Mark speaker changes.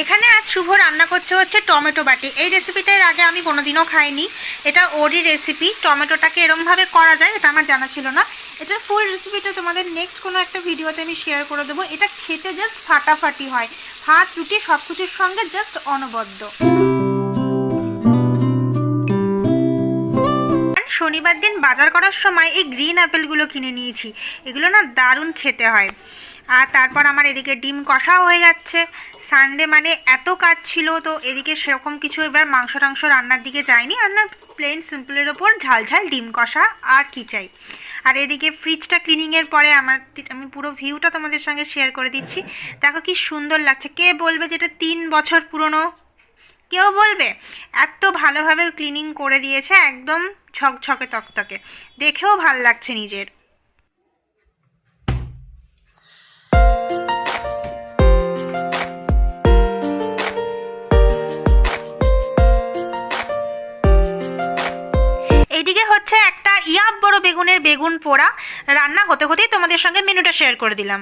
Speaker 1: এখানে আজ শুভ রান্না করছে হচ্ছে টমেটো বাটি। এই রেসিপিটা এর আগে আমি কোনোদিনও খাইনি, এটা ওরই রেসিপি। টমেটোটাকে এরমভাবে করা যায় এটা আমার জানা ছিল না। এটার ফুল রেসিপিটা তোমাদের নেক্সট কোনো একটা ভিডিওতে আমি শেয়ার করে দেবো। এটা খেতে জাস্ট ফাটাফাটি হয়, ভাত রুটি সব কিছুর সঙ্গে জাস্ট অনবদ্য। শনিবার দিন বাজার করার সময় এই গ্রিন অ্যাপেলগুলো কিনে নিয়েছি, এগুলো না দারুণ খেতে হয়। আর তারপর আমার এদিকে ডিম কষাও হয়ে যাচ্ছে। সানডে মানে এত কাজ ছিল, তো এদিকে সেরকম কিছু এবার মাংস টাংস রান্নার দিকে যায়নি, রান্নার প্লেন সিম্পলের ওপর ঝাল ঝাল ডিম কষা আর কি চাই। আর এদিকে ফ্রিজটা ক্লিনিংয়ের পরে আমি পুরো ভিউটা তোমাদের সঙ্গে শেয়ার করে দিচ্ছি। দেখো কি সুন্দর লাগছে। কে বলবে যেটা 3 বছর পুরনো? কেউ বলবে? এত ভালোভাবে ক্লিনিং করে দিয়েছে, একদম ঝকঝকে তকতকে, দেখেও ভাল লাগছে নিজের। এইদিকে হচ্ছে একটা বড় বেগুনের বেগুন পোড়া। রান্না হতে হতেই তোমাদের সঙ্গে মেনুটা শেয়ার করে দিলাম।